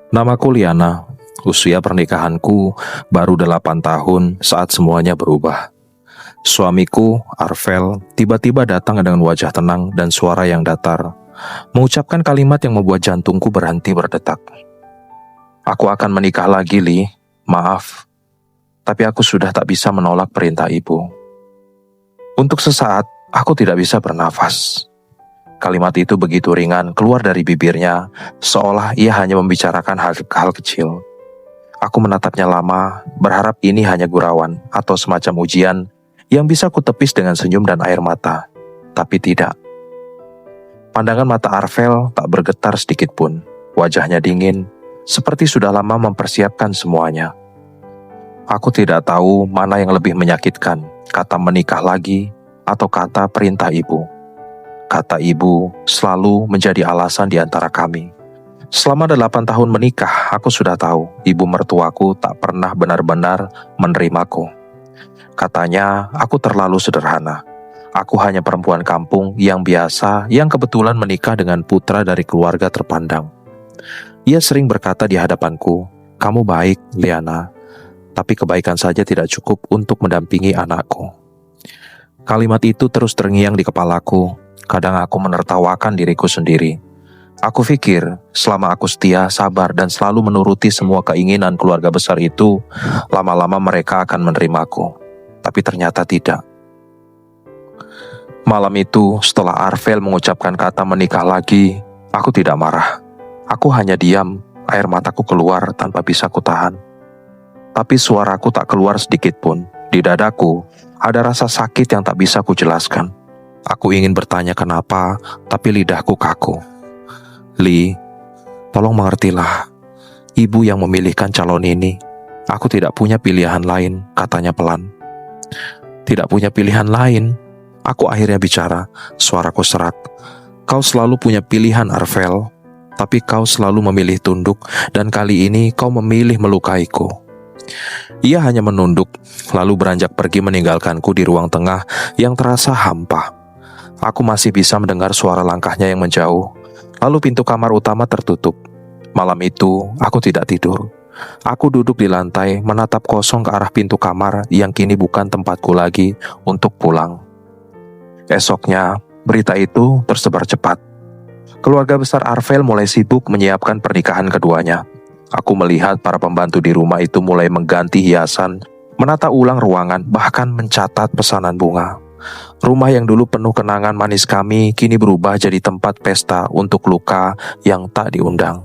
Namaku Liana. Usia pernikahanku baru 8 tahun saat semuanya berubah. Suamiku, Arvel, tiba-tiba datang dengan wajah tenang dan suara yang datar, mengucapkan kalimat yang membuat jantungku berhenti berdetak. Aku akan menikah lagi, Li. Maaf, tapi aku sudah tak bisa menolak perintah ibu. Untuk sesaat, aku tidak bisa bernafas. Kalimat itu begitu ringan keluar dari bibirnya, seolah ia hanya membicarakan hal kecil. Aku menatapnya lama, berharap ini hanya gurauan atau semacam ujian yang bisa kutepis dengan senyum dan air mata. Tapi tidak. Pandangan mata Arvel tak bergetar sedikit pun. Wajahnya dingin, seperti sudah lama mempersiapkan semuanya. Aku tidak tahu mana yang lebih menyakitkan, kata menikah lagi atau kata perintah ibu. Kata ibu selalu menjadi alasan di antara kami. Selama 8 tahun menikah, aku sudah tahu ibu mertuaku tak pernah benar-benar menerimaku. Katanya, aku terlalu sederhana. Aku hanya perempuan kampung yang biasa yang kebetulan menikah dengan putra dari keluarga terpandang. Ia sering berkata di hadapanku, "Kamu baik, Liana, tapi kebaikan saja tidak cukup untuk mendampingi anakku." Kalimat itu terus terngiang di kepalaku. Kadang aku menertawakan diriku sendiri. Aku pikir, selama aku setia, sabar, dan selalu menuruti semua keinginan keluarga besar itu, lama-lama mereka akan menerimaku. Tapi ternyata tidak. Malam itu, setelah Arvel mengucapkan kata menikah lagi, aku tidak marah. Aku hanya diam, air mataku keluar tanpa bisa kutahan. Tapi suaraku tak keluar sedikit pun. Di dadaku, ada rasa sakit yang tak bisa kujelaskan. Aku ingin bertanya kenapa, tapi lidahku kaku. Li, tolong mengertilah. Ibu yang memilihkan calon ini. Aku tidak punya pilihan lain, katanya pelan. Tidak punya pilihan lain? Aku akhirnya bicara, suaraku serak. Kau selalu punya pilihan, Arvel. Tapi kau selalu memilih tunduk, dan kali ini kau memilih melukaiku. Ia hanya menunduk, lalu beranjak pergi meninggalkanku di ruang tengah yang terasa hampa. Aku masih bisa mendengar suara langkahnya yang menjauh. Lalu pintu kamar utama tertutup. Malam itu, aku tidak tidur. Aku duduk di lantai, menatap kosong ke arah pintu kamar yang kini bukan tempatku lagi untuk pulang. Esoknya, berita itu tersebar cepat. Keluarga besar Arvel mulai sibuk menyiapkan pernikahan keduanya. Aku melihat para pembantu di rumah itu mulai mengganti hiasan, menata ulang ruangan, bahkan mencatat pesanan bunga. Rumah yang dulu penuh kenangan manis kami kini berubah jadi tempat pesta untuk luka yang tak diundang.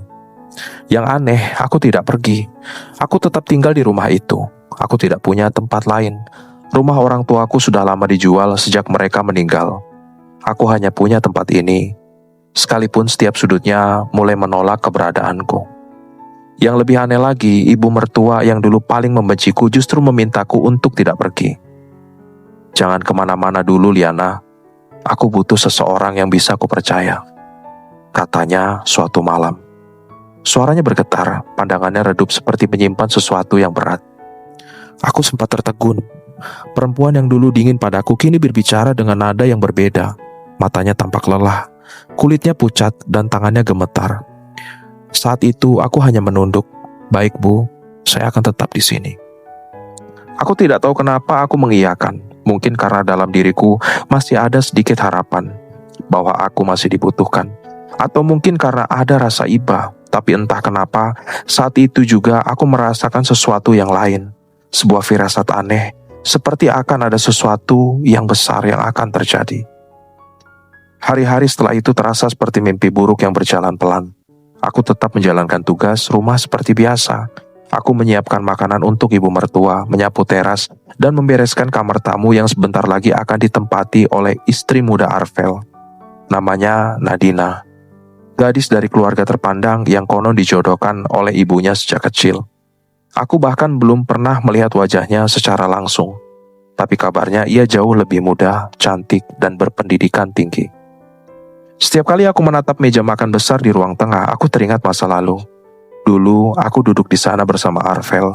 Yang aneh, aku tidak pergi. Aku tetap tinggal di rumah itu. Aku tidak punya tempat lain. Rumah orang tuaku sudah lama dijual sejak mereka meninggal. Aku hanya punya tempat ini, sekalipun setiap sudutnya mulai menolak keberadaanku. Yang lebih aneh lagi, ibu mertua yang dulu paling membenciku justru memintaku untuk tidak pergi. Jangan kemana-mana dulu, Liana. Aku butuh seseorang yang bisa kupercaya, katanya suatu malam. Suaranya bergetar, pandangannya redup seperti menyimpan sesuatu yang berat. Aku sempat tertegun. Perempuan yang dulu dingin padaku kini berbicara dengan nada yang berbeda. Matanya tampak lelah, kulitnya pucat dan tangannya gemetar. Saat itu aku hanya menunduk. "Baik, Bu, saya akan tetap di sini." Aku tidak tahu kenapa aku mengiyakan. Mungkin karena dalam diriku masih ada sedikit harapan bahwa aku masih dibutuhkan. Atau mungkin karena ada rasa iba. Tapi entah kenapa, saat itu juga aku merasakan sesuatu yang lain. Sebuah firasat aneh, seperti akan ada sesuatu yang besar yang akan terjadi. Hari-hari setelah itu terasa seperti mimpi buruk yang berjalan pelan. Aku tetap menjalankan tugas rumah seperti biasa. Aku menyiapkan makanan untuk ibu mertua, menyapu teras, dan membereskan kamar tamu yang sebentar lagi akan ditempati oleh istri muda Arvel. Namanya Nadina. Gadis dari keluarga terpandang yang konon dijodohkan oleh ibunya sejak kecil. Aku bahkan belum pernah melihat wajahnya secara langsung. Tapi kabarnya ia jauh lebih muda, cantik, dan berpendidikan tinggi. Setiap kali aku menatap meja makan besar di ruang tengah, aku teringat masa lalu. Dulu, aku duduk di sana bersama Arvel,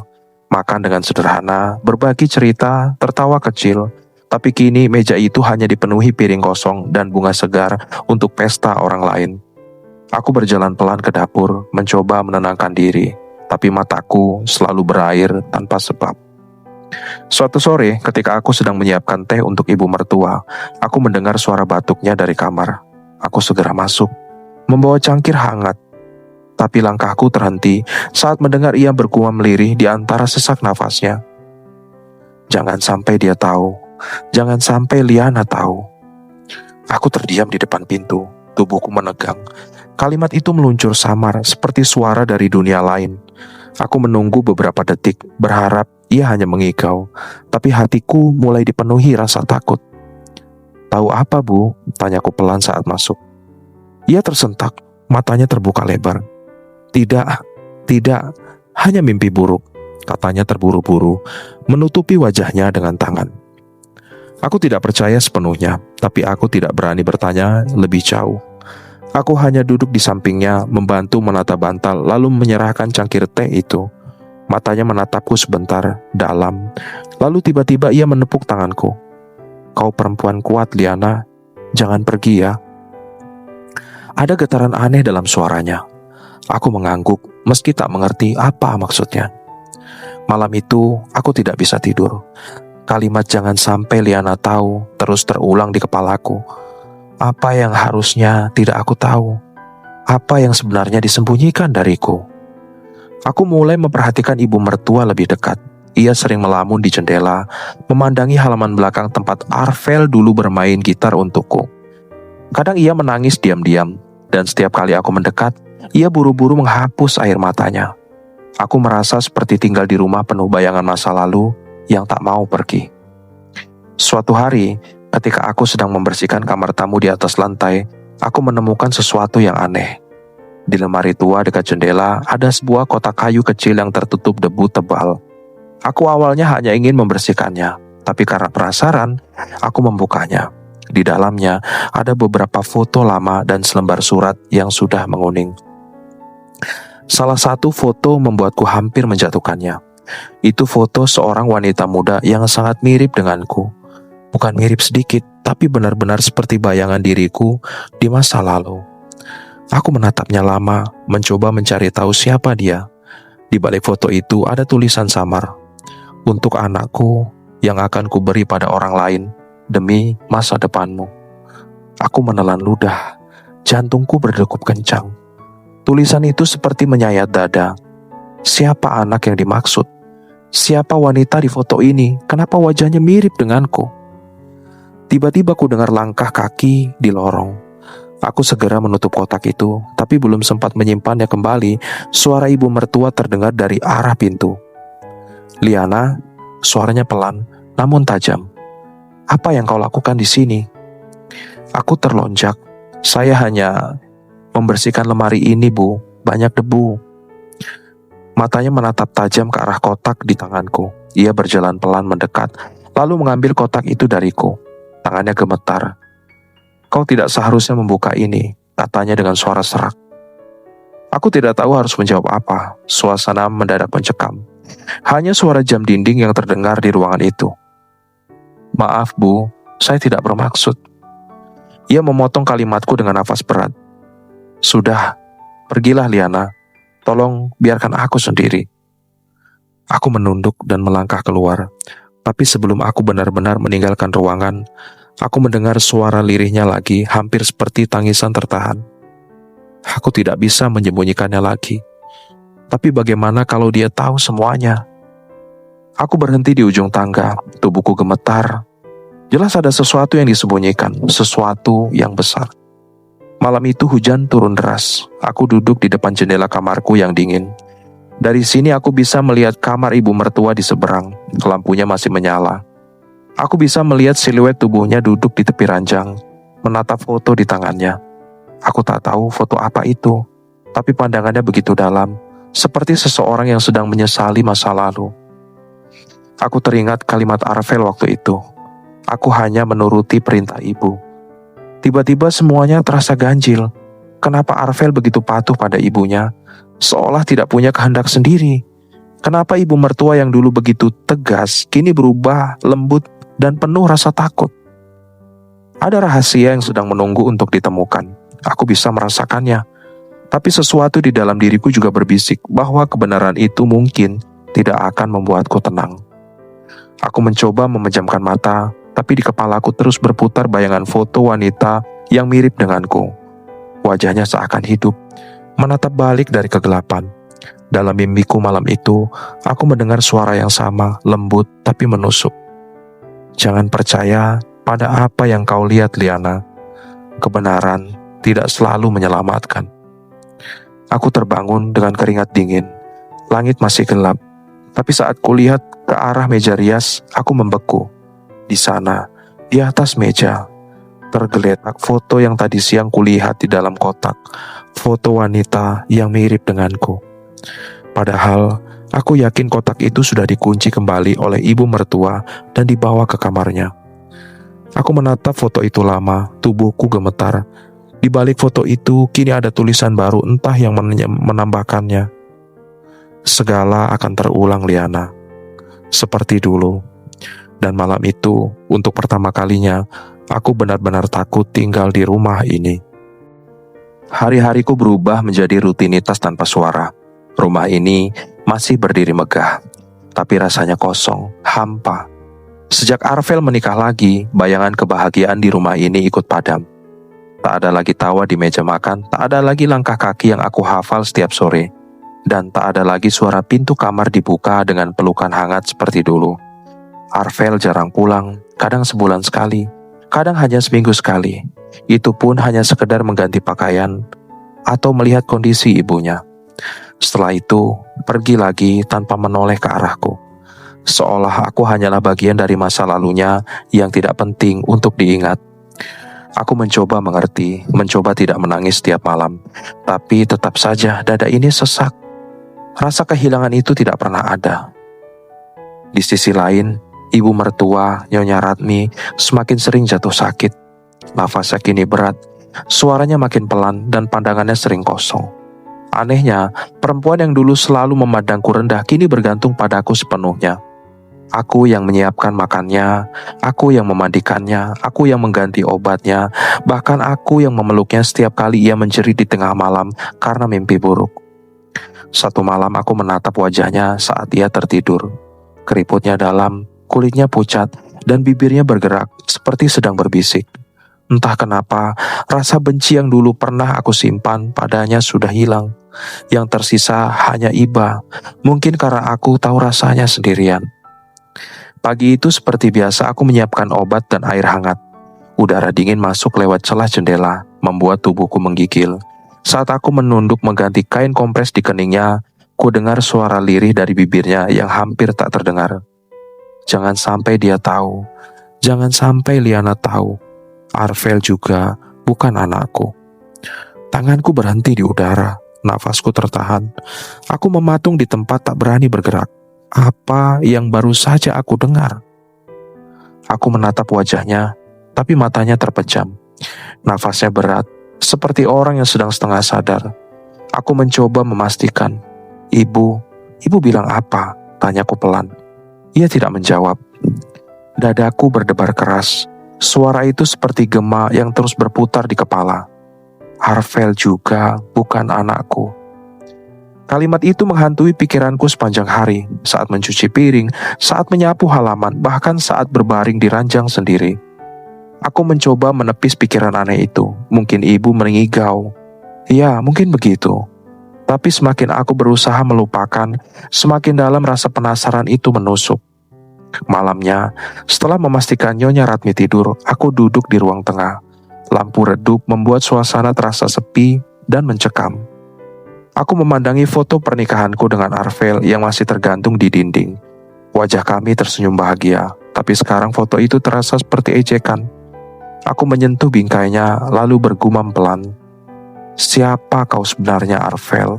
makan dengan sederhana, berbagi cerita, tertawa kecil, tapi kini meja itu hanya dipenuhi piring kosong dan bunga segar untuk pesta orang lain. Aku berjalan pelan ke dapur, mencoba menenangkan diri, tapi mataku selalu berair tanpa sebab. Suatu sore, ketika aku sedang menyiapkan teh untuk ibu mertua, aku mendengar suara batuknya dari kamar. Aku segera masuk, membawa cangkir hangat. Tapi langkahku terhenti saat mendengar ia bergumam lirih di antara sesak nafasnya. Jangan sampai dia tahu, jangan sampai Liana tahu. Aku terdiam di depan pintu, tubuhku menegang. Kalimat itu meluncur samar seperti suara dari dunia lain. Aku menunggu beberapa detik, berharap ia hanya mengigau, tapi hatiku mulai dipenuhi rasa takut. "Tahu apa, Bu?" tanyaku pelan saat masuk. Ia tersentak, matanya terbuka lebar. Tidak, hanya mimpi buruk," katanya terburu-buru, menutupi wajahnya dengan tangan. Aku tidak percaya sepenuhnya, tapi aku tidak berani bertanya lebih jauh. Aku hanya duduk di sampingnya, membantu menata bantal, lalu menyerahkan cangkir teh itu. Matanya menatapku sebentar, dalam. Lalu tiba-tiba ia menepuk tanganku. "Kau perempuan kuat, Liana. Jangan pergi ya." Ada getaran aneh dalam suaranya. Aku mengangguk, meski tak mengerti apa maksudnya. Malam itu, aku tidak bisa tidur. Kalimat "jangan sampai Liana tahu" terus terulang di kepalaku. Apa yang harusnya tidak aku tahu? Apa yang sebenarnya disembunyikan dariku? Aku mulai memperhatikan ibu mertua lebih dekat. Ia sering melamun di jendela, memandangi halaman belakang tempat Arvel dulu bermain gitar untukku. Kadang ia menangis diam-diam, dan setiap kali aku mendekat, ia buru-buru menghapus air matanya. Aku merasa seperti tinggal di rumah penuh bayangan masa lalu yang tak mau pergi. Suatu hari, ketika aku sedang membersihkan kamar tamu di atas lantai, aku menemukan sesuatu yang aneh. Di lemari tua dekat jendela ada sebuah kotak kayu kecil yang tertutup debu tebal. Aku awalnya hanya ingin membersihkannya, tapi karena penasaran, aku membukanya. Di dalamnya ada beberapa foto lama dan selembar surat yang sudah menguning. Salah satu foto membuatku hampir menjatuhkannya. Itu foto seorang wanita muda yang sangat mirip denganku. Bukan mirip sedikit, tapi benar-benar seperti bayangan diriku di masa lalu. Aku menatapnya lama, mencoba mencari tahu siapa dia. Di balik foto itu ada tulisan samar. "Untuk anakku yang akan kuberi pada orang lain, demi masa depanmu." Aku menelan ludah, jantungku berdegup kencang. Tulisan itu seperti menyayat dada. Siapa anak yang dimaksud? Siapa wanita di foto ini? Kenapa wajahnya mirip denganku? Tiba-tiba ku dengar langkah kaki di lorong. Aku segera menutup kotak itu, tapi belum sempat menyimpannya kembali, suara ibu mertua terdengar dari arah pintu. "Liana," suaranya pelan, namun tajam. "Apa yang kau lakukan di sini?" Aku terlonjak. "Saya hanya membersihkan lemari ini, Bu. Banyak debu." Matanya menatap tajam ke arah kotak di tanganku. Ia berjalan pelan mendekat, lalu mengambil kotak itu dariku. Tangannya gemetar. "Kau tidak seharusnya membuka ini," katanya dengan suara serak. Aku tidak tahu harus menjawab apa. Suasana mendadak mencekam. Hanya suara jam dinding yang terdengar di ruangan itu. "Maaf, Bu, saya tidak bermaksud." Ia memotong kalimatku dengan nafas berat. "Sudah, pergilah Liana. Tolong biarkan aku sendiri." Aku menunduk dan melangkah keluar. Tapi sebelum aku benar-benar meninggalkan ruangan, aku mendengar suara lirihnya lagi, hampir seperti tangisan tertahan. Aku tidak bisa menyembunyikannya lagi. Tapi bagaimana kalau dia tahu semuanya? Aku berhenti di ujung tangga, tubuhku gemetar. Jelas ada sesuatu yang disembunyikan, sesuatu yang besar. Malam itu hujan turun deras. Aku duduk di depan jendela kamarku yang dingin. Dari sini aku bisa melihat kamar ibu mertua di seberang. Lampunya masih menyala. Aku bisa melihat siluet tubuhnya duduk di tepi ranjang, menatap foto di tangannya. Aku tak tahu foto apa itu, tapi pandangannya begitu dalam, seperti seseorang yang sedang menyesali masa lalu. Aku teringat kalimat Arvel waktu itu. Aku hanya menuruti perintah ibu. Tiba-tiba semuanya terasa ganjil. Kenapa Arvel begitu patuh pada ibunya, seolah tidak punya kehendak sendiri? Kenapa ibu mertua yang dulu begitu tegas, kini berubah lembut dan penuh rasa takut? Ada rahasia yang sedang menunggu untuk ditemukan. Aku bisa merasakannya. Tapi sesuatu di dalam diriku juga berbisik bahwa kebenaran itu mungkin tidak akan membuatku tenang. Aku mencoba memejamkan mata, tapi di kepalaku terus berputar bayangan foto wanita yang mirip denganku. Wajahnya seakan hidup, menatap balik dari kegelapan. Dalam mimpiku malam itu, aku mendengar suara yang sama, lembut tapi menusuk. Jangan percaya pada apa yang kau lihat, Liana. Kebenaran tidak selalu menyelamatkan. Aku terbangun dengan keringat dingin. Langit masih gelap, tapi saat kulihat ke arah meja rias, aku membeku. Di sana, di atas meja, tergeletak foto yang tadi siang kulihat di dalam kotak. Foto wanita yang mirip denganku. Padahal, aku yakin kotak itu sudah dikunci kembali oleh ibu mertua dan dibawa ke kamarnya. Aku menatap foto itu lama, tubuhku gemetar. Di balik foto itu, kini ada tulisan baru entah yang menambahkannya. Segala akan terulang, Liana. Seperti dulu. Dan malam itu, untuk pertama kalinya, aku benar-benar takut tinggal di rumah ini. Hari-hariku berubah menjadi rutinitas tanpa suara. Rumah ini masih berdiri megah, tapi rasanya kosong, hampa. Sejak Arvel menikah lagi, bayangan kebahagiaan di rumah ini ikut padam. Tak ada lagi tawa di meja makan, tak ada lagi langkah kaki yang aku hafal setiap sore, dan tak ada lagi suara pintu kamar dibuka dengan pelukan hangat seperti dulu. Arvel jarang pulang, kadang sebulan sekali, kadang hanya seminggu sekali. Itu pun hanya sekedar mengganti pakaian atau melihat kondisi ibunya. Setelah itu, pergi lagi tanpa menoleh ke arahku. Seolah aku hanyalah bagian dari masa lalunya yang tidak penting untuk diingat. Aku mencoba mengerti, mencoba tidak menangis setiap malam. Tapi tetap saja dada ini sesak. Rasa kehilangan itu tidak pernah ada. Di sisi lain, ibu mertua, Nyonya Ratmi, semakin sering jatuh sakit. Nafasnya kini berat, suaranya makin pelan dan pandangannya sering kosong. Anehnya, perempuan yang dulu selalu memandangku rendah kini bergantung padaku sepenuhnya. Aku yang menyiapkan makannya, aku yang memandikannya, aku yang mengganti obatnya, bahkan aku yang memeluknya setiap kali ia menjerit di tengah malam karena mimpi buruk. Satu malam aku menatap wajahnya saat ia tertidur. Keriputnya dalam, kulitnya pucat, dan bibirnya bergerak seperti sedang berbisik. Entah kenapa, rasa benci yang dulu pernah aku simpan padanya sudah hilang. Yang tersisa hanya iba, mungkin karena aku tahu rasanya sendirian. Pagi itu seperti biasa aku menyiapkan obat dan air hangat. Udara dingin masuk lewat celah jendela, membuat tubuhku menggigil. Saat aku menunduk mengganti kain kompres di keningnya, ku dengar suara lirih dari bibirnya yang hampir tak terdengar. Jangan sampai dia tahu, jangan sampai Liana tahu. Arvel juga bukan anakku. Tanganku berhenti di udara, nafasku tertahan. Aku mematung di tempat tak berani bergerak. Apa yang baru saja aku dengar? Aku menatap wajahnya, tapi matanya terpejam. Nafasnya berat, seperti orang yang sedang setengah sadar. Aku mencoba memastikan. Ibu bilang apa? Tanyaku pelan. Ia tidak menjawab. Dadaku berdebar keras. Suara itu seperti gema yang terus berputar di kepala. Arvel juga bukan anakku. Kalimat itu menghantui pikiranku sepanjang hari, saat mencuci piring, saat menyapu halaman, bahkan saat berbaring di ranjang sendiri. Aku mencoba menepis pikiran aneh itu. Mungkin ibu mengigau. Ya, mungkin begitu. Tapi semakin aku berusaha melupakan, semakin dalam rasa penasaran itu menusuk. Malamnya, setelah memastikan Nyonya Ratmi tidur, aku duduk di ruang tengah. Lampu redup membuat suasana terasa sepi dan mencekam. Aku memandangi foto pernikahanku dengan Arvel yang masih tergantung di dinding. Wajah kami tersenyum bahagia, tapi sekarang foto itu terasa seperti ejekan. Aku menyentuh bingkainya lalu bergumam pelan. Siapa kau sebenarnya, Arvel?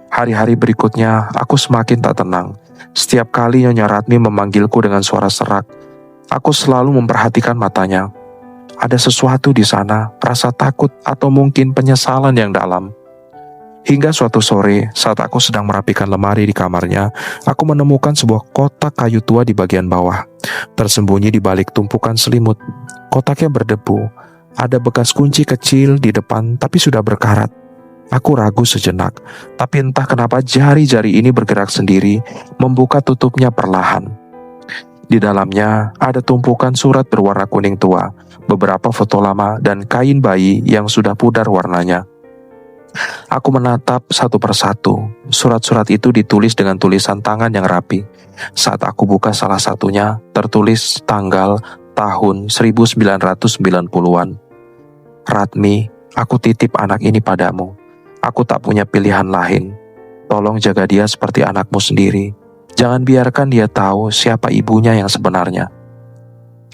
Hari-hari berikutnya, aku semakin tak tenang. Setiap kali Nyonya Ratmi memanggilku dengan suara serak, aku selalu memperhatikan matanya. Ada sesuatu di sana, rasa takut atau mungkin penyesalan yang dalam. Hingga suatu sore, saat aku sedang merapikan lemari di kamarnya, aku menemukan sebuah kotak kayu tua di bagian bawah, tersembunyi di balik tumpukan selimut. Kotaknya berdebu, ada bekas kunci kecil di depan tapi sudah berkarat. Aku ragu sejenak, tapi entah kenapa jari-jari ini bergerak sendiri, membuka tutupnya perlahan. Di dalamnya ada tumpukan surat berwarna kuning tua, beberapa foto lama, dan kain bayi yang sudah pudar warnanya. Aku menatap satu persatu. Surat-surat itu ditulis dengan tulisan tangan yang rapi. Saat aku buka salah satunya, tertulis tanggal tahun 1990-an. Ratmi, aku titip anak ini padamu. Aku tak punya pilihan lain. Tolong jaga dia seperti anakmu sendiri. Jangan biarkan dia tahu siapa ibunya yang sebenarnya.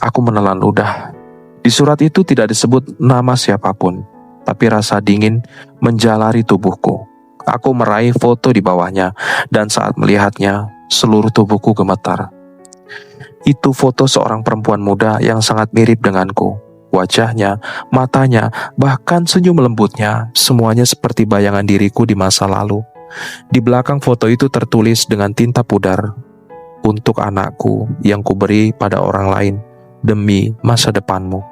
Aku menelan ludah. Di surat itu tidak disebut nama siapapun, tapi rasa dingin menjalari tubuhku. Aku meraih foto di bawahnya, dan saat melihatnya, seluruh tubuhku gemetar. Itu foto seorang perempuan muda yang sangat mirip denganku. Wajahnya, matanya, bahkan senyum lembutnya, semuanya seperti bayangan diriku di masa lalu. Di belakang foto itu tertulis dengan tinta pudar, "Untuk anakku yang kuberi pada orang lain, demi masa depanmu."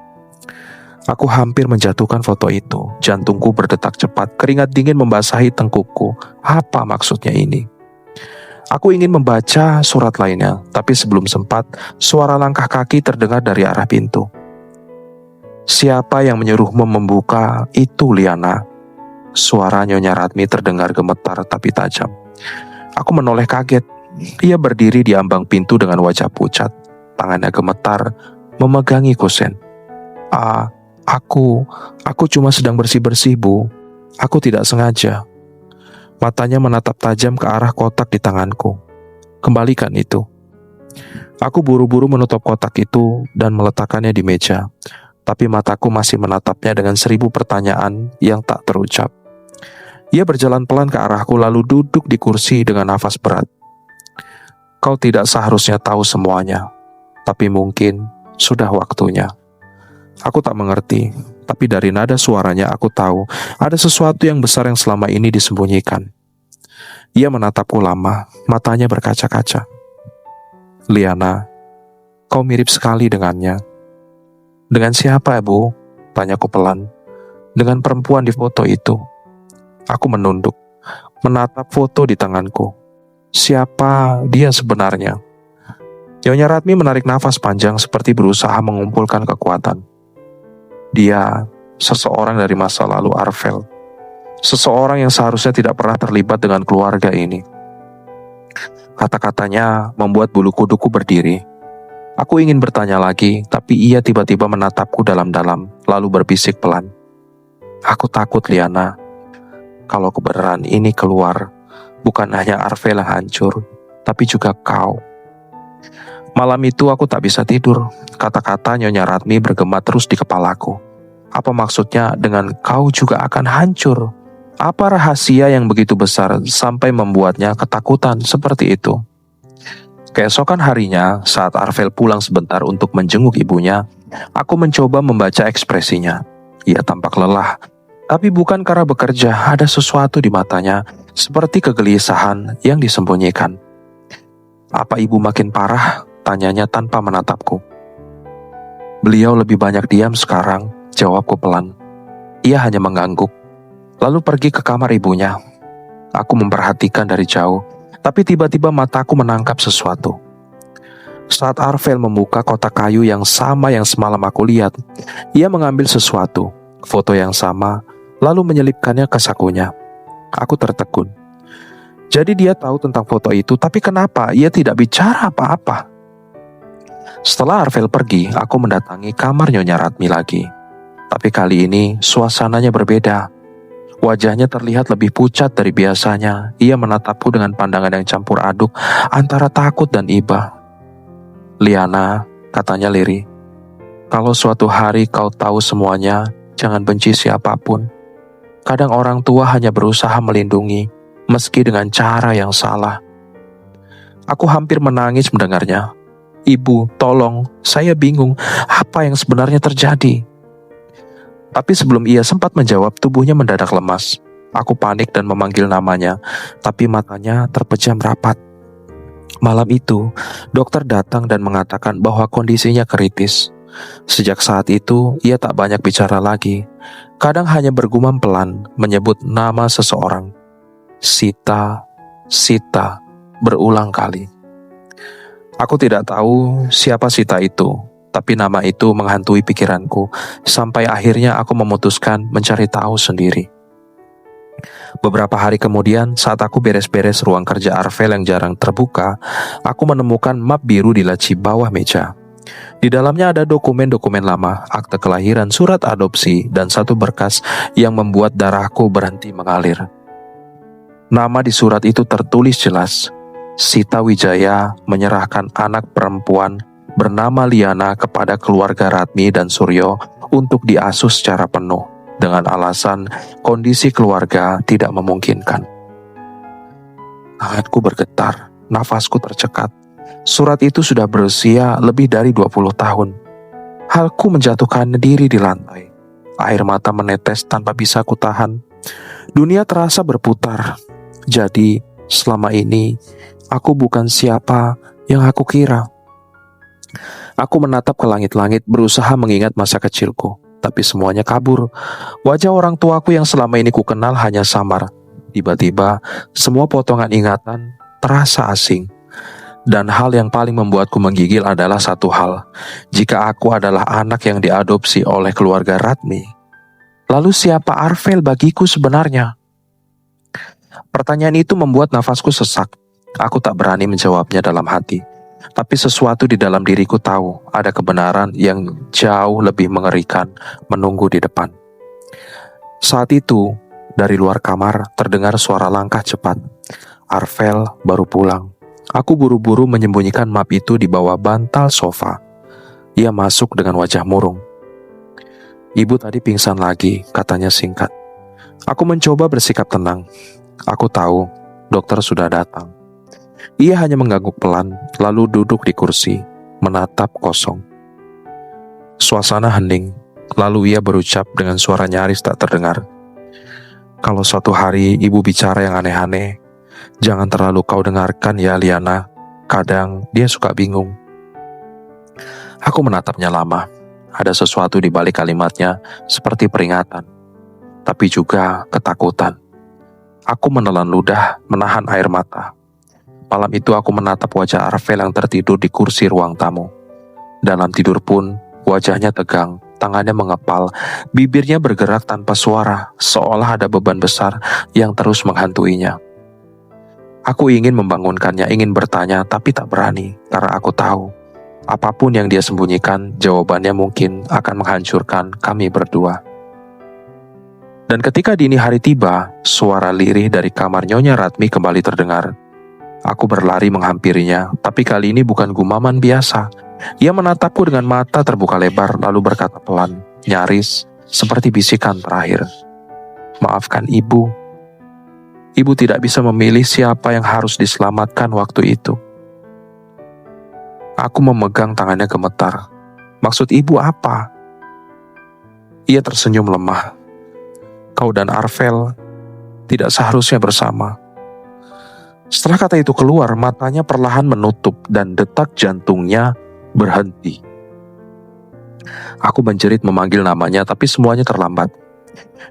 Aku hampir menjatuhkan foto itu. Jantungku berdetak cepat, keringat dingin membasahi tengkukku. Apa maksudnya ini? Aku ingin membaca surat lainnya, tapi sebelum sempat, suara langkah kaki terdengar dari arah pintu. "Siapa yang menyuruhmu membuka itu, Liana?" Suara Nyonya Ratmi terdengar gemetar tapi tajam. Aku menoleh kaget. Ia berdiri di ambang pintu dengan wajah pucat. Tangannya gemetar, memegangi kusen. Aku cuma sedang bersih-bersih, Bu. Aku tidak sengaja." Matanya menatap tajam ke arah kotak di tanganku. "Kembalikan itu." Aku buru-buru menutup kotak itu dan meletakkannya di meja. Tapi mataku masih menatapnya dengan 1000 pertanyaan yang tak terucap. Ia berjalan pelan ke arahku lalu duduk di kursi dengan nafas berat. "Kau tidak seharusnya tahu semuanya, tapi mungkin sudah waktunya." Aku tak mengerti, tapi dari nada suaranya aku tahu ada sesuatu yang besar yang selama ini disembunyikan. Ia menatapku lama, matanya berkaca-kaca. "Liana, kau mirip sekali dengannya." "Dengan siapa, Bu?" tanyaku pelan. "Dengan perempuan di foto itu." Aku menunduk, menatap foto di tanganku. Siapa dia sebenarnya? Nyonya Ratmi menarik nafas panjang seperti berusaha mengumpulkan kekuatan. Dia seseorang dari masa lalu Arvel. Seseorang yang seharusnya tidak pernah terlibat dengan keluarga ini. Kata-katanya membuat bulu kuduku berdiri. Aku ingin bertanya lagi, tapi ia tiba-tiba menatapku dalam-dalam, lalu berbisik pelan. "Aku takut, Liana. Kalau kebenaran ini keluar, bukan hanya Arvel yang hancur, tapi juga kau." Malam itu aku tak bisa tidur. Kata-kata Nyonya Ratmi bergema terus di kepalaku. Apa maksudnya dengan kau juga akan hancur? Apa rahasia yang begitu besar sampai membuatnya ketakutan seperti itu? Keesokan harinya, saat Arvel pulang sebentar untuk menjenguk ibunya, aku mencoba membaca ekspresinya. Ia tampak lelah, tapi bukan karena bekerja, ada sesuatu di matanya, seperti kegelisahan yang disembunyikan. "Apa ibu makin parah?" tanyanya tanpa menatapku. "Beliau lebih banyak diam sekarang," jawabku pelan. Ia hanya mengangguk, lalu pergi ke kamar ibunya. Aku memperhatikan dari jauh, tapi tiba-tiba mataku menangkap sesuatu. Saat Arvel membuka kotak kayu yang sama yang semalam aku lihat, ia mengambil sesuatu, foto yang sama, lalu menyelipkannya ke sakunya. Aku tertegun. Jadi dia tahu tentang foto itu, tapi kenapa ia tidak bicara apa-apa? Setelah Arvel pergi, aku mendatangi kamar Nyonya Ratmi lagi. Tapi kali ini suasananya berbeda. Wajahnya terlihat lebih pucat dari biasanya. Ia menatapku dengan pandangan yang campur aduk antara takut dan iba. "Liana," katanya lirih, "kalau suatu hari kau tahu semuanya, jangan benci siapapun. Kadang orang tua hanya berusaha melindungi, meski dengan cara yang salah." Aku hampir menangis mendengarnya. "Ibu, tolong, saya bingung, apa yang sebenarnya terjadi?" Tapi sebelum ia sempat menjawab, tubuhnya mendadak lemas. Aku panik dan memanggil namanya, tapi matanya terpejam rapat. Malam itu, dokter datang dan mengatakan bahwa kondisinya kritis. Sejak saat itu, ia tak banyak bicara lagi. Kadang hanya bergumam pelan, menyebut nama seseorang. Sita, Sita, berulang kali. Aku tidak tahu siapa Sita itu, tapi nama itu menghantui pikiranku, sampai akhirnya aku memutuskan mencari tahu sendiri. Beberapa hari kemudian, saat aku beres-beres ruang kerja Arvel yang jarang terbuka, aku menemukan map biru di laci bawah meja. Di dalamnya ada dokumen-dokumen lama, akte kelahiran, surat adopsi, dan satu berkas yang membuat darahku berhenti mengalir. Nama di surat itu tertulis jelas, Sita Wijaya menyerahkan anak perempuan bernama Liana kepada keluarga Ratmi dan Suryo untuk diasuh secara penuh, dengan alasan kondisi keluarga tidak memungkinkan. Tanganku bergetar, nafasku tercekat. Surat itu sudah berusia lebih dari 20 tahun. Halku menjatuhkan diri di lantai. Air mata menetes tanpa bisa kutahan. Dunia terasa berputar. Jadi, selama ini, aku bukan siapa yang aku kira. Aku menatap ke langit-langit, berusaha mengingat masa kecilku. Tapi semuanya kabur. Wajah orang tuaku yang selama ini kukenal hanya samar. Tiba-tiba, semua potongan ingatan terasa asing. Dan hal yang paling membuatku menggigil adalah satu hal. Jika aku adalah anak yang diadopsi oleh keluarga Ratmi, lalu siapa Arvel bagiku sebenarnya? Pertanyaan itu membuat nafasku sesak. Aku tak berani menjawabnya dalam hati. Tapi sesuatu di dalam diriku tahu ada kebenaran yang jauh lebih mengerikan menunggu di depan. Saat itu, dari luar kamar terdengar suara langkah cepat. Arvel baru pulang. Aku buru-buru menyembunyikan map itu di bawah bantal sofa. Ia masuk dengan wajah murung. Ibu tadi pingsan lagi, katanya singkat. Aku mencoba bersikap tenang. Aku tahu dokter sudah datang. Ia hanya mengangguk pelan, lalu duduk di kursi, menatap kosong. Suasana hening, lalu ia berucap dengan suara nyaris tak terdengar. Kalau suatu hari ibu bicara yang aneh-aneh, jangan terlalu kau dengarkan ya Liana, kadang dia suka bingung. Aku menatapnya lama, ada sesuatu di balik kalimatnya seperti peringatan, tapi juga ketakutan. Aku menelan ludah, menahan air mata. Malam itu aku menatap wajah Arvel yang tertidur di kursi ruang tamu. Dalam tidur pun, wajahnya tegang, tangannya mengepal, bibirnya bergerak tanpa suara, seolah ada beban besar yang terus menghantuinya. Aku ingin membangunkannya, ingin bertanya, tapi tak berani, karena aku tahu, apapun yang dia sembunyikan, jawabannya mungkin akan menghancurkan kami berdua. Dan ketika dini hari tiba, suara lirih dari kamar Nyonya Ratmi kembali terdengar. Aku berlari menghampirinya, tapi kali ini bukan gumaman biasa. Ia menatapku dengan mata terbuka lebar, lalu berkata pelan, nyaris, seperti bisikan terakhir. Maafkan ibu. Ibu tidak bisa memilih siapa yang harus diselamatkan waktu itu. Aku memegang tangannya gemetar. Maksud ibu apa? Ia tersenyum lemah. Kau dan Arvel tidak seharusnya bersama. Setelah kata itu keluar, matanya perlahan menutup dan detak jantungnya berhenti. Aku menjerit memanggil namanya, tapi semuanya terlambat.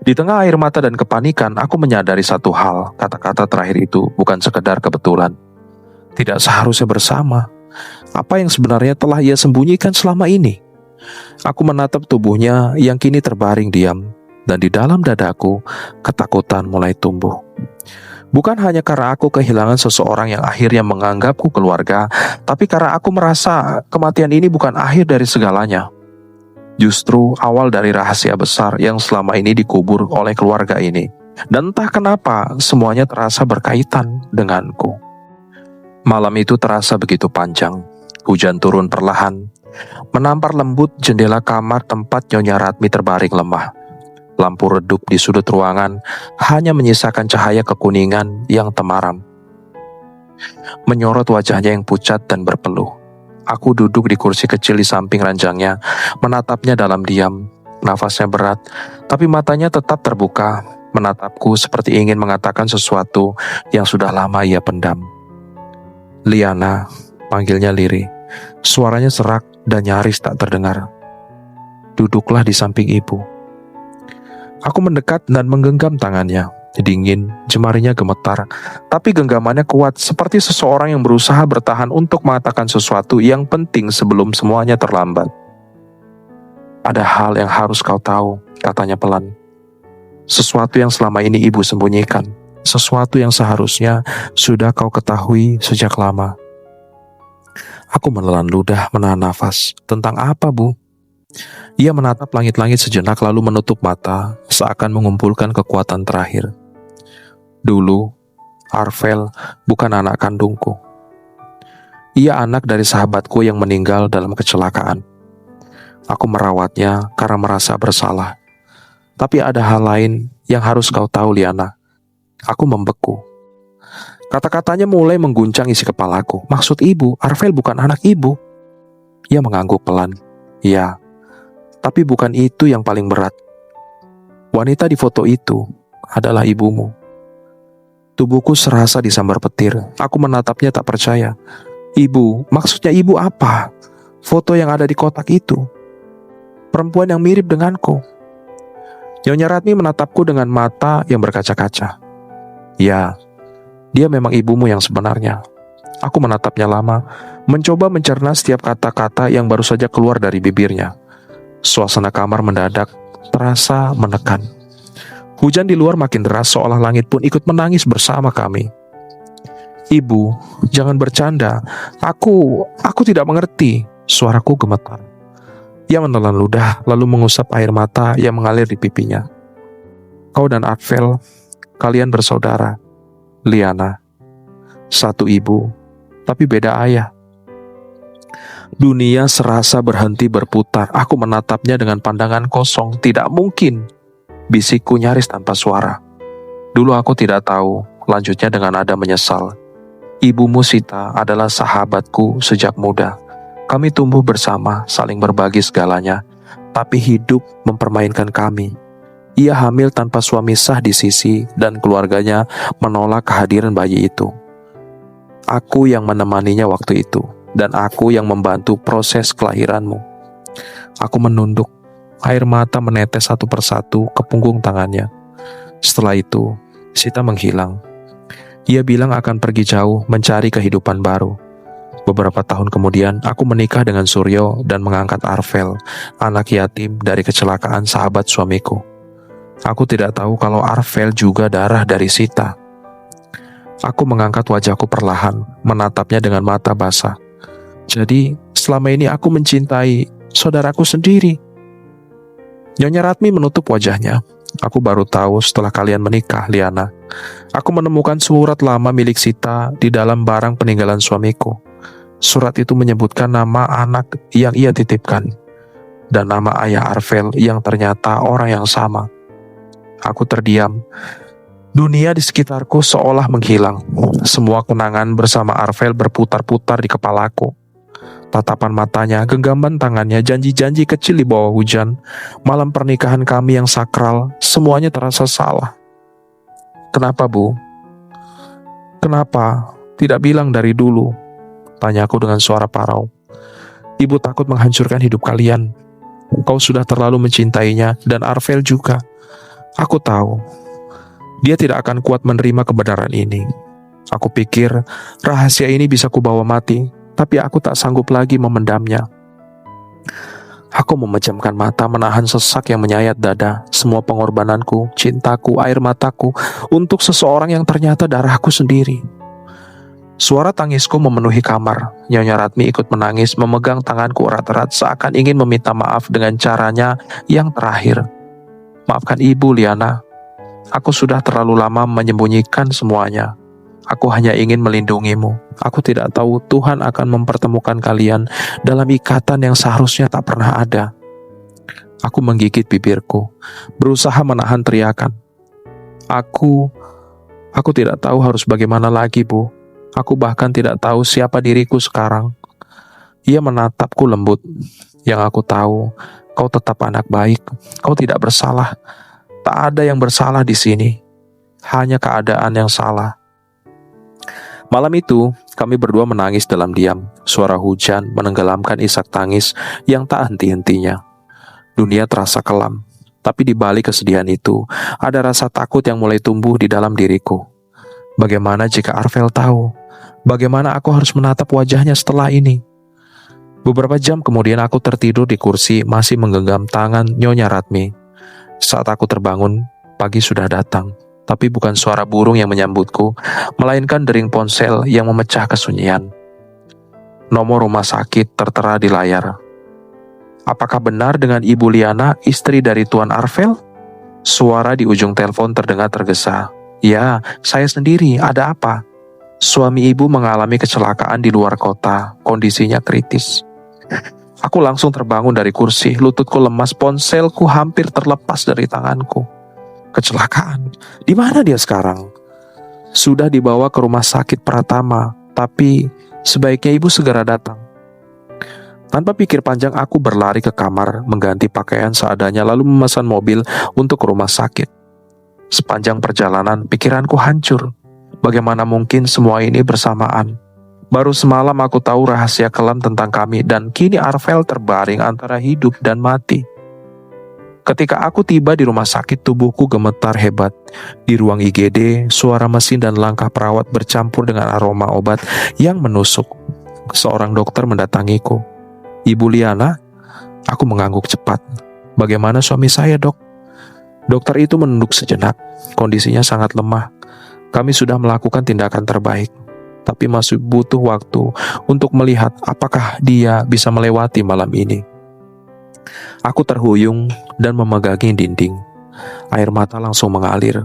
Di tengah air mata dan kepanikan, aku menyadari satu hal. Kata-kata terakhir itu bukan sekedar kebetulan. Tidak seharusnya bersama. Apa yang sebenarnya telah ia sembunyikan selama ini? Aku menatap tubuhnya yang kini terbaring diam, dan di dalam dadaku, ketakutan mulai tumbuh. Bukan hanya karena aku kehilangan seseorang yang akhirnya menganggapku keluarga, tapi karena aku merasa kematian ini bukan akhir dari segalanya. Justru awal dari rahasia besar yang selama ini dikubur oleh keluarga ini. Dan entah kenapa semuanya terasa berkaitan denganku. Malam itu terasa begitu panjang. Hujan turun perlahan, menampar lembut jendela kamar tempat Nyonya Ratmi terbaring lemah. Lampu redup di sudut ruangan hanya menyisakan cahaya kekuningan yang temaram, menyorot wajahnya yang pucat dan berpeluh. Aku duduk di kursi kecil di samping ranjangnya, menatapnya dalam diam. Nafasnya berat, tapi matanya tetap terbuka, menatapku seperti ingin mengatakan sesuatu yang sudah lama ia pendam. Liana, panggilnya lirih. Suaranya serak dan nyaris tak terdengar. Duduklah di samping ibu. Aku mendekat dan menggenggam tangannya. Dingin, jemarinya gemetar, tapi genggamannya kuat seperti seseorang yang berusaha bertahan untuk mengatakan sesuatu yang penting sebelum semuanya terlambat. Ada hal yang harus kau tahu, katanya pelan. Sesuatu yang selama ini ibu sembunyikan. Sesuatu yang seharusnya sudah kau ketahui sejak lama. Aku menelan ludah, menahan nafas. Tentang apa, Bu? Ia menatap langit-langit sejenak lalu menutup mata, seakan mengumpulkan kekuatan terakhir. Dulu, Arvel bukan anak kandungku. Ia anak dari sahabatku yang meninggal dalam kecelakaan. Aku merawatnya karena merasa bersalah. Tapi ada hal lain yang harus kau tahu, Liana. Aku membeku. Kata-katanya mulai mengguncang isi kepalaku. Maksud ibu, Arvel bukan anak ibu. Ia mengangguk pelan. Ya, tapi bukan itu yang paling berat. Wanita di foto itu adalah ibumu. Tubuhku serasa disambar petir. Aku menatapnya tak percaya. Ibu, maksudnya ibu apa? Foto yang ada di kotak itu. Perempuan yang mirip denganku. Nyonya Ratmi menatapku dengan mata yang berkaca-kaca. Ya, dia memang ibumu yang sebenarnya. Aku menatapnya lama, mencoba mencerna setiap kata-kata yang baru saja keluar dari bibirnya. Suasana kamar mendadak terasa menekan. Hujan di luar makin deras seolah langit pun ikut menangis bersama kami. Ibu, jangan bercanda. Aku tidak mengerti. Suaraku gemetar. Ia menelan ludah lalu mengusap air mata yang mengalir di pipinya. Kau dan Arvel, kalian bersaudara. Liana, satu ibu, tapi beda ayah. Dunia serasa berhenti berputar. Aku menatapnya dengan pandangan kosong. Tidak mungkin. Bisikku nyaris tanpa suara. Dulu aku tidak tahu, lanjutnya dengan nada menyesal. Ibumu Sita adalah sahabatku sejak muda. Kami tumbuh bersama, saling berbagi segalanya. Tapi hidup mempermainkan kami. Ia hamil tanpa suami sah di sisi dan keluarganya menolak kehadiran bayi itu. Aku yang menemaninya waktu itu, dan aku yang membantu proses kelahiranmu. Aku menunduk. Air mata menetes satu persatu ke punggung tangannya. Setelah itu, Sita menghilang. Ia bilang akan pergi jauh mencari kehidupan baru. Beberapa tahun kemudian, aku menikah dengan Suryo dan mengangkat Arvel, anak yatim dari kecelakaan sahabat suamiku. Aku tidak tahu kalau Arvel juga darah dari Sita. Aku mengangkat wajahku perlahan, menatapnya dengan mata basah. Jadi, selama ini aku mencintai saudaraku sendiri. Nyonya Ratmi menutup wajahnya. Aku baru tahu setelah kalian menikah, Liana. Aku menemukan surat lama milik Sita di dalam barang peninggalan suamiku. Surat itu menyebutkan nama anak yang ia titipkan dan nama ayah Arvel yang ternyata orang yang sama. Aku terdiam. Dunia di sekitarku seolah menghilang. Semua kenangan bersama Arvel berputar-putar di kepalaku. Tatapan matanya, genggaman tangannya, janji-janji kecil di bawah hujan, malam pernikahan kami yang sakral, semuanya terasa salah. Kenapa, Bu? Kenapa tidak bilang dari dulu? Tanyaku dengan suara parau. Ibu takut menghancurkan hidup kalian. Kau sudah terlalu mencintainya dan Arvel juga. Aku tahu. Dia tidak akan kuat menerima kebenaran ini. Aku pikir rahasia ini bisa kubawa mati, tapi aku tak sanggup lagi memendamnya. Aku memejamkan mata, menahan sesak yang menyayat dada. Semua pengorbananku, cintaku, air mataku untuk seseorang yang ternyata darahku sendiri. Suara tangisku memenuhi kamar. Nyonya Ratmi ikut menangis, memegang tanganku erat-erat seakan ingin meminta maaf dengan caranya yang terakhir. Maafkan ibu, Liana. Aku sudah terlalu lama menyembunyikan semuanya. Aku hanya ingin melindungimu. Aku tidak tahu Tuhan akan mempertemukan kalian dalam ikatan yang seharusnya tak pernah ada. Aku menggigit bibirku, berusaha menahan teriakan. Aku tidak tahu harus bagaimana lagi, Bu. Aku bahkan tidak tahu siapa diriku sekarang. Ia menatapku lembut. Yang aku tahu, kau tetap anak baik. Kau tidak bersalah. Tak ada yang bersalah di sini. Hanya keadaan yang salah. Malam itu, kami berdua menangis dalam diam. Suara hujan menenggelamkan isak tangis yang tak henti-hentinya. Dunia terasa kelam. Tapi di balik kesedihan itu, ada rasa takut yang mulai tumbuh di dalam diriku. Bagaimana jika Arvel tahu? Bagaimana aku harus menatap wajahnya setelah ini? Beberapa jam kemudian aku tertidur di kursi masih menggenggam tangan Nyonya Ratmi. Saat aku terbangun, pagi sudah datang. Tapi bukan suara burung yang menyambutku, melainkan dering ponsel yang memecah kesunyian. Nomor rumah sakit tertera di layar. Apakah benar dengan Ibu Liana, istri dari Tuan Arvel? Suara di ujung telepon terdengar tergesa. Ya, saya sendiri, ada apa? Suami ibu mengalami kecelakaan di luar kota, kondisinya kritis. Aku langsung terbangun dari kursi, lututku lemas, ponselku hampir terlepas dari tanganku. Kecelakaan? Di mana dia sekarang? Sudah dibawa ke rumah sakit Pratama, tapi sebaiknya ibu segera datang. Tanpa pikir panjang aku berlari ke kamar, mengganti pakaian seadanya lalu memesan mobil untuk ke rumah sakit. Sepanjang perjalanan pikiranku hancur. Bagaimana mungkin semua ini bersamaan? Baru semalam aku tahu rahasia kelam tentang kami dan kini Arvel terbaring antara hidup dan mati. Ketika aku tiba di rumah sakit, tubuhku gemetar hebat. Di ruang IGD, suara mesin dan langkah perawat bercampur dengan aroma obat yang menusuk. Seorang dokter mendatangiku. Ibu Liana? Aku mengangguk cepat. Bagaimana suami saya, dok? Dokter itu menunduk sejenak. Kondisinya sangat lemah. Kami sudah melakukan tindakan terbaik, tapi masih butuh waktu untuk melihat apakah dia bisa melewati malam ini. Aku terhuyung dan memegangi dinding. Air mata langsung mengalir.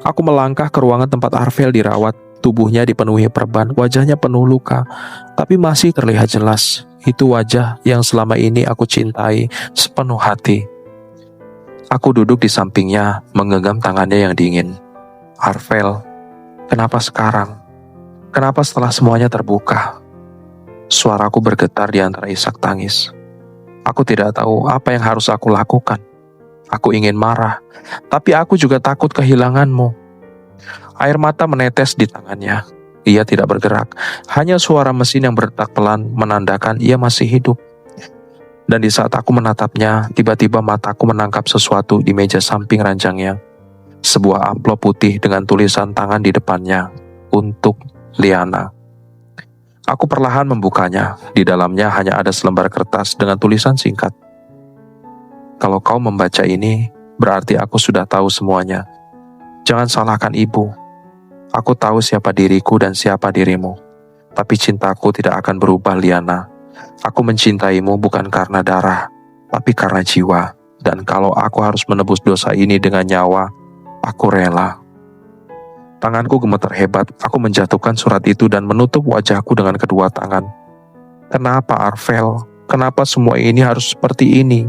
Aku melangkah ke ruangan tempat Arvel dirawat. Tubuhnya dipenuhi perban, wajahnya penuh luka, tapi masih terlihat jelas. Itu wajah yang selama ini aku cintai sepenuh hati. Aku duduk di sampingnya, menggenggam tangannya yang dingin. Arvel, kenapa sekarang? Kenapa setelah semuanya terbuka? Suaraku bergetar di antara isak tangis. Aku tidak tahu apa yang harus aku lakukan. Aku ingin marah, tapi aku juga takut kehilanganmu. Air mata menetes di tangannya. Ia tidak bergerak, hanya suara mesin yang berdetak pelan menandakan ia masih hidup. Dan di saat aku menatapnya, tiba-tiba mataku menangkap sesuatu di meja samping ranjangnya. Sebuah amplop putih dengan tulisan tangan di depannya, untuk Liana. Aku perlahan membukanya. Di dalamnya hanya ada selembar kertas dengan tulisan singkat. Kalau kau membaca ini, berarti aku sudah tahu semuanya. Jangan salahkan ibu. Aku tahu siapa diriku dan siapa dirimu. Tapi cintaku tidak akan berubah, Liana. Aku mencintaimu bukan karena darah, tapi karena jiwa. Dan kalau aku harus menebus dosa ini dengan nyawa, aku rela. Tanganku gemetar hebat, aku menjatuhkan surat itu dan menutup wajahku dengan kedua tangan. Kenapa, Arvel? Kenapa semua ini harus seperti ini?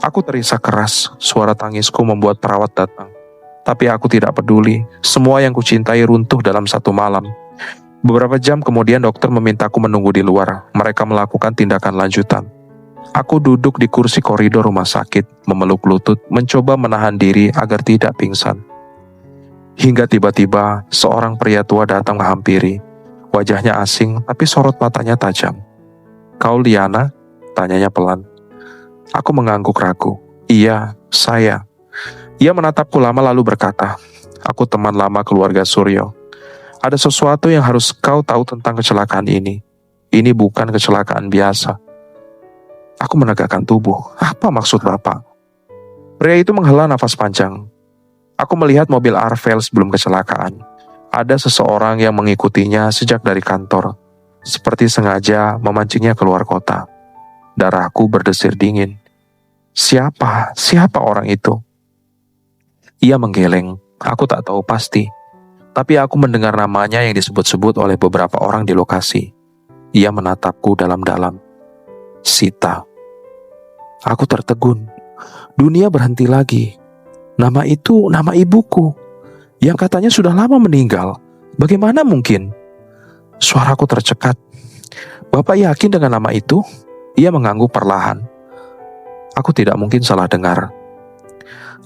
Aku terisak keras, suara tangisku membuat perawat datang. Tapi aku tidak peduli, semua yang kucintai runtuh dalam satu malam. Beberapa jam kemudian dokter memintaku menunggu di luar. Mereka melakukan tindakan lanjutan. Aku duduk di kursi koridor rumah sakit, memeluk lutut, mencoba menahan diri agar tidak pingsan. Hingga tiba-tiba seorang pria tua datang menghampiri. Wajahnya asing, tapi sorot matanya tajam. Kau Liana? Tanyanya pelan. Aku mengangguk ragu. Iya, saya. Ia menatapku lama lalu berkata, aku teman lama keluarga Suryo. Ada sesuatu yang harus kau tahu tentang kecelakaan ini. Ini bukan kecelakaan biasa. Aku menegakkan tubuh. Apa maksud Bapak? Pria itu menghela nafas panjang. Aku melihat mobil Arvel sebelum kecelakaan. Ada seseorang yang mengikutinya sejak dari kantor. Seperti sengaja memancingnya keluar kota. Darahku berdesir dingin. Siapa orang itu? Ia menggeleng. Aku tak tahu pasti. Tapi aku mendengar namanya yang disebut-sebut oleh beberapa orang di lokasi. Ia menatapku dalam-dalam. Sita. Aku tertegun. Dunia berhenti lagi. Nama itu nama ibuku, yang katanya sudah lama meninggal. Bagaimana mungkin? Suaraku tercekat. Bapak yakin dengan nama itu? Ia mengangguk perlahan. Aku tidak mungkin salah dengar.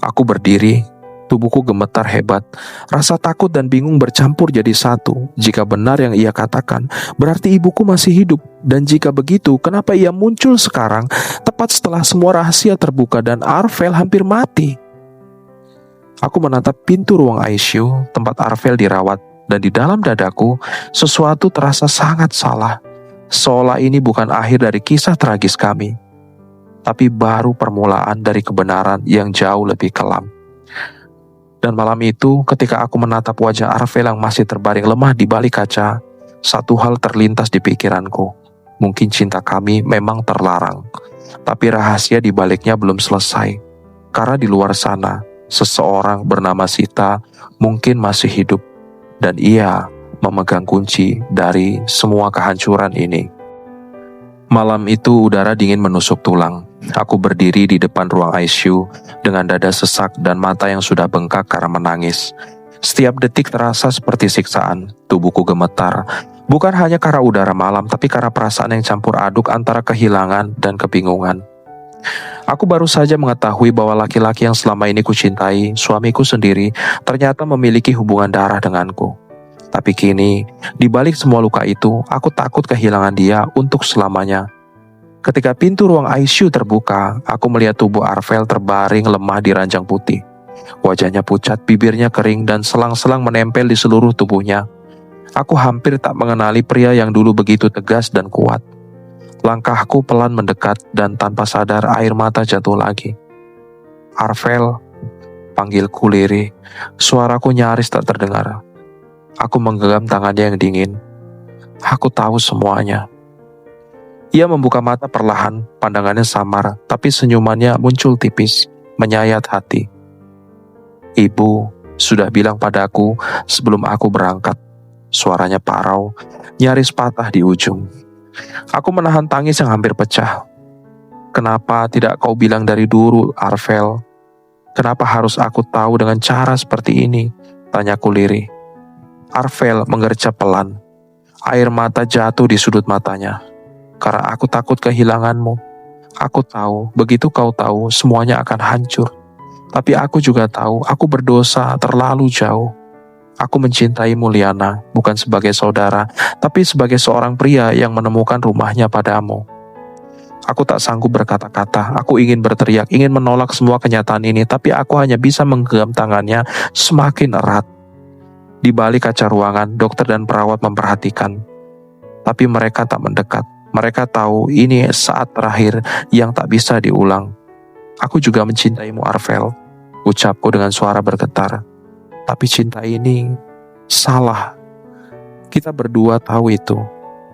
Aku berdiri, Tubuhku gemetar hebat. Rasa takut dan bingung bercampur jadi satu. Jika benar yang ia katakan, berarti ibuku masih hidup. Dan jika begitu, kenapa ia muncul sekarang, tepat setelah semua rahasia terbuka dan Arvel hampir mati? Aku menatap pintu ruang ICU, tempat Arvel dirawat. Dan di dalam dadaku, sesuatu terasa sangat salah. Seolah ini bukan akhir dari kisah tragis kami, tapi baru permulaan dari kebenaran yang jauh lebih kelam. Dan malam itu, ketika aku menatap wajah Arvel yang masih terbaring lemah di balik kaca, satu hal terlintas di pikiranku. Mungkin cinta kami memang terlarang, tapi rahasia di baliknya belum selesai. Karena di luar sana, seseorang bernama Sita mungkin masih hidup, dan ia memegang kunci dari semua kehancuran ini. Malam itu udara dingin menusuk tulang. Aku berdiri di depan ruang ICU dengan dada sesak dan mata yang sudah bengkak karena menangis. Setiap detik terasa seperti siksaan. Tubuhku gemetar, bukan hanya karena udara malam, tapi karena perasaan yang campur aduk antara kehilangan dan kebingungan. Aku baru saja mengetahui bahwa laki-laki yang selama ini kucintai, suamiku sendiri, ternyata memiliki hubungan darah denganku. Tapi kini, di balik semua luka itu, aku takut kehilangan dia untuk selamanya. Ketika pintu ruang ICU terbuka, aku melihat tubuh Arvel terbaring lemah di ranjang putih. Wajahnya pucat, bibirnya kering, dan selang-selang menempel di seluruh tubuhnya. Aku hampir tak mengenali pria yang dulu begitu tegas dan kuat. Langkahku pelan mendekat, dan tanpa sadar air mata jatuh lagi. Arvel, panggilku lirih. Suaraku nyaris tak terdengar. Aku menggenggam tangannya yang dingin. Aku tahu semuanya. Ia membuka mata perlahan, pandangannya samar, tapi senyumannya muncul tipis, menyayat hati. Ibu sudah bilang padaku sebelum aku berangkat. Suaranya parau, nyaris patah di ujung. Aku menahan tangis yang hampir pecah. Kenapa tidak kau bilang dari dulu, Arvel? Kenapa harus aku tahu dengan cara seperti ini? Tanyaku lirih. Arvel mengercap pelan. Air mata jatuh di sudut matanya. Karena aku takut kehilanganmu. Aku tahu, begitu kau tahu, semuanya akan hancur. Tapi aku juga tahu, aku berdosa terlalu jauh. Aku mencintaimu, Liana, bukan sebagai saudara, tapi sebagai seorang pria yang menemukan rumahnya padamu. Aku tak sanggup berkata-kata, aku ingin berteriak, ingin menolak semua kenyataan ini, tapi aku hanya bisa menggenggam tangannya semakin erat. Di balik kaca ruangan, dokter dan perawat memperhatikan. Tapi mereka tak mendekat. Mereka tahu ini saat terakhir yang tak bisa diulang. Aku juga mencintaimu, Arvel, ucapku dengan suara bergetar. Tapi cinta ini salah. Kita berdua tahu itu.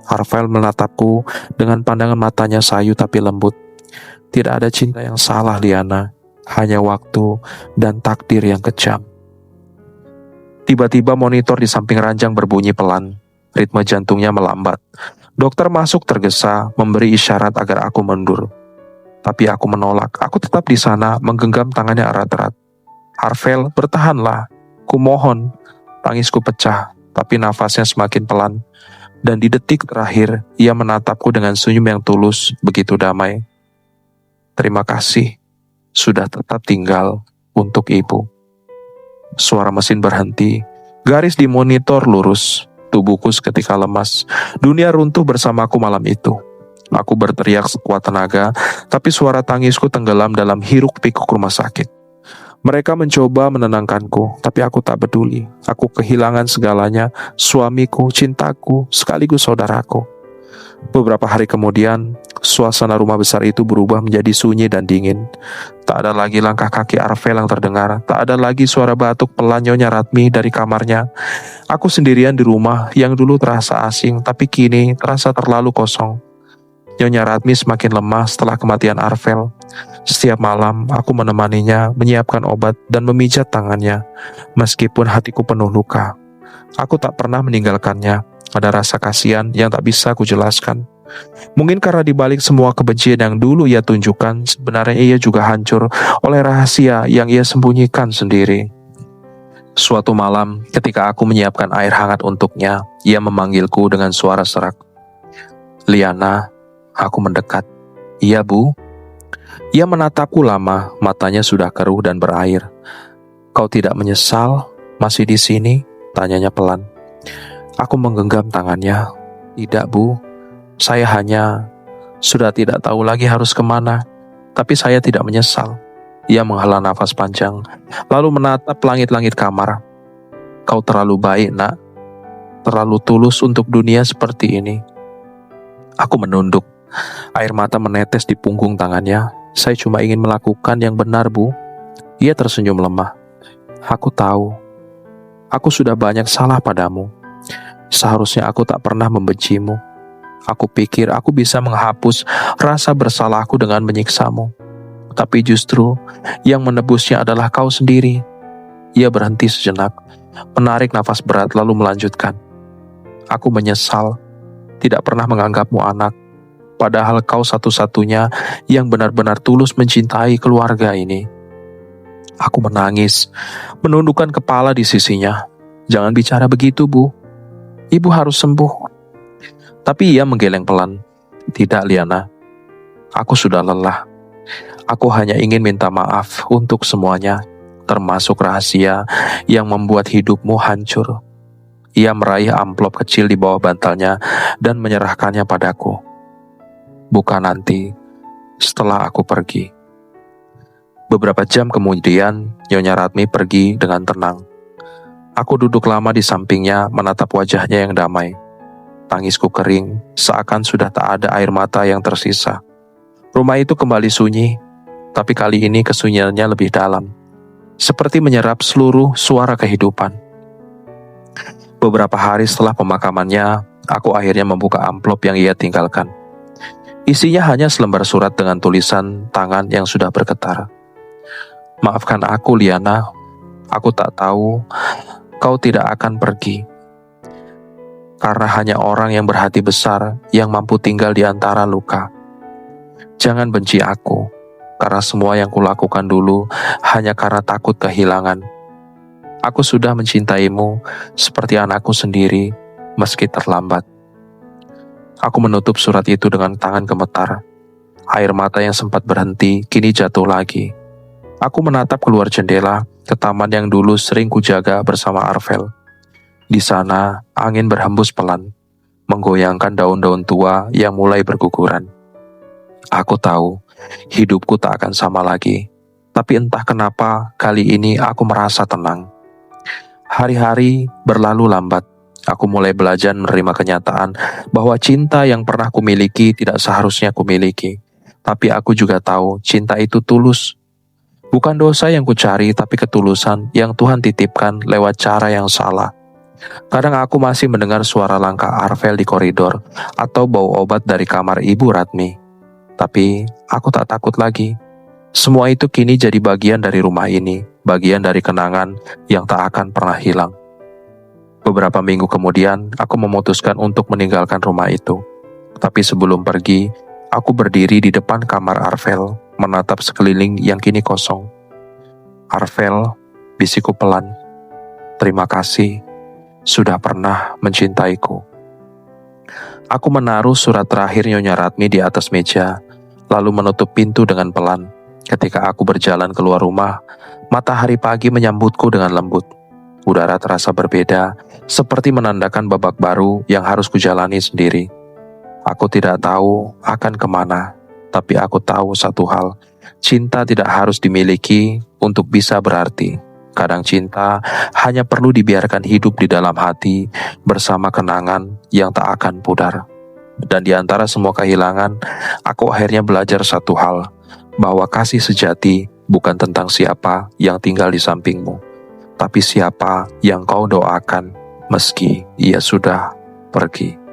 Arvel menatapku dengan pandangan matanya sayu tapi lembut. Tidak ada cinta yang salah, Liana. Hanya waktu dan takdir yang kejam. Tiba-tiba monitor di samping ranjang berbunyi pelan. Ritme jantungnya melambat. Dokter masuk tergesa, memberi isyarat agar aku mundur. Tapi aku menolak. Aku tetap di sana, menggenggam tangannya erat-erat. Arvel, bertahanlah. Kumohon. Tangisku pecah, tapi nafasnya semakin pelan. Dan di detik terakhir, ia menatapku dengan senyum yang tulus, begitu damai. Terima kasih, sudah tetap tinggal untuk ibu. Suara mesin berhenti, garis di monitor lurus, tubuhku seketika lemas. Dunia runtuh bersamaku malam itu. Aku berteriak sekuat tenaga, tapi suara tangisku tenggelam dalam hiruk-pikuk rumah sakit. Mereka mencoba menenangkanku, tapi aku tak peduli. Aku kehilangan segalanya, suamiku, cintaku, sekaligus saudaraku. Beberapa hari kemudian, suasana rumah besar itu berubah menjadi sunyi dan dingin. Tak ada lagi langkah kaki Arvel yang terdengar, tak ada lagi suara batuk pelan Nyonya Ratmi dari kamarnya. Aku sendirian di rumah yang dulu terasa asing, tapi kini terasa terlalu kosong. Nyonya Ratmi semakin lemah setelah kematian Arvel. Setiap malam, aku menemaninya, menyiapkan obat dan memijat tangannya, meskipun hatiku penuh luka. Aku tak pernah meninggalkannya. Ada rasa kasihan yang tak bisa kujelaskan. Mungkin karena dibalik semua kebencian yang dulu ia tunjukkan, sebenarnya ia juga hancur oleh rahasia yang ia sembunyikan sendiri. Suatu malam, ketika aku menyiapkan air hangat untuknya, ia memanggilku dengan suara serak. Liana, aku mendekat. Iya, Bu. Ia menatapku lama, matanya sudah keruh dan berair. Kau tidak menyesal masih di sini? Tanyanya pelan. Aku menggenggam tangannya. Tidak, Bu. Saya hanya sudah tidak tahu lagi harus kemana. Tapi saya tidak menyesal. Ia menghela nafas panjang, lalu menatap langit-langit kamar. Kau terlalu baik, Nak. Terlalu tulus untuk dunia seperti ini. Aku menunduk. Air mata menetes di punggung tangannya. Saya cuma ingin melakukan yang benar, Bu. Ia tersenyum lemah. Aku tahu. Aku sudah banyak salah padamu. Seharusnya aku tak pernah membencimu. Aku pikir aku bisa menghapus rasa bersalahku dengan menyiksamu. Tapi justru yang menebusnya adalah kau sendiri. Ia berhenti sejenak, menarik nafas berat lalu melanjutkan. Aku menyesal tidak pernah menganggapmu anak, padahal kau satu-satunya yang benar-benar tulus mencintai keluarga ini. Aku menangis, menundukkan kepala di sisinya. Jangan bicara begitu, Bu. Ibu harus sembuh. Tapi ia menggeleng pelan. Tidak, Liana. Aku sudah lelah. Aku hanya ingin minta maaf untuk semuanya, termasuk rahasia yang membuat hidupmu hancur. Ia meraih amplop kecil di bawah bantalnya dan menyerahkannya padaku. Bukan nanti, setelah aku pergi. Beberapa jam kemudian, Nyonya Ratmi pergi dengan tenang. Aku duduk lama di sampingnya menatap wajahnya yang damai. Tangisku kering, seakan sudah tak ada air mata yang tersisa. Rumah itu kembali sunyi, tapi kali ini kesunyiannya lebih dalam. Seperti menyerap seluruh suara kehidupan. Beberapa hari setelah pemakamannya, aku akhirnya membuka amplop yang ia tinggalkan. Isinya hanya selembar surat dengan tulisan tangan yang sudah bergetar. Maafkan aku, Liana. Aku tak tahu kau tidak akan pergi. Karena hanya orang yang berhati besar yang mampu tinggal di antara luka. Jangan benci aku, karena semua yang kulakukan dulu hanya karena takut kehilangan. Aku sudah mencintaimu seperti anakku sendiri, meski terlambat. Aku menutup surat itu dengan tangan gemetar. Air mata yang sempat berhenti kini jatuh lagi. Aku menatap keluar jendela ke taman yang dulu sering kujaga bersama Arvel. Di sana, angin berhembus pelan, menggoyangkan daun-daun tua yang mulai berguguran. Aku tahu, hidupku tak akan sama lagi. Tapi entah kenapa, kali ini aku merasa tenang. Hari-hari berlalu lambat. Aku mulai belajar menerima kenyataan bahwa cinta yang pernah kumiliki tidak seharusnya kumiliki. Tapi aku juga tahu cinta itu tulus. Bukan dosa yang kucari, tapi ketulusan yang Tuhan titipkan lewat cara yang salah. Kadang aku masih mendengar suara langkah Arvel di koridor atau bau obat dari kamar Ibu Ratmi. Tapi aku tak takut lagi. Semua itu kini jadi bagian dari rumah ini, bagian dari kenangan yang tak akan pernah hilang. Beberapa minggu kemudian, aku memutuskan untuk meninggalkan rumah itu. Tapi sebelum pergi, aku berdiri di depan kamar Arvel, menatap sekeliling yang kini kosong. Arvel, bisikku pelan. Terima kasih, sudah pernah mencintaiku. Aku menaruh surat terakhir Nyonya Ratmi di atas meja, lalu menutup pintu dengan pelan. Ketika aku berjalan keluar rumah, matahari pagi menyambutku dengan lembut. Udara terasa berbeda, seperti menandakan babak baru yang harus kujalani sendiri. Aku tidak tahu akan kemana, tapi aku tahu satu hal, cinta tidak harus dimiliki untuk bisa berarti. Kadang cinta hanya perlu dibiarkan hidup di dalam hati bersama kenangan yang tak akan pudar. Dan di antara semua kehilangan, aku akhirnya belajar satu hal, bahwa kasih sejati bukan tentang siapa yang tinggal di sampingmu, tapi siapa yang kau doakan meski ia sudah pergi.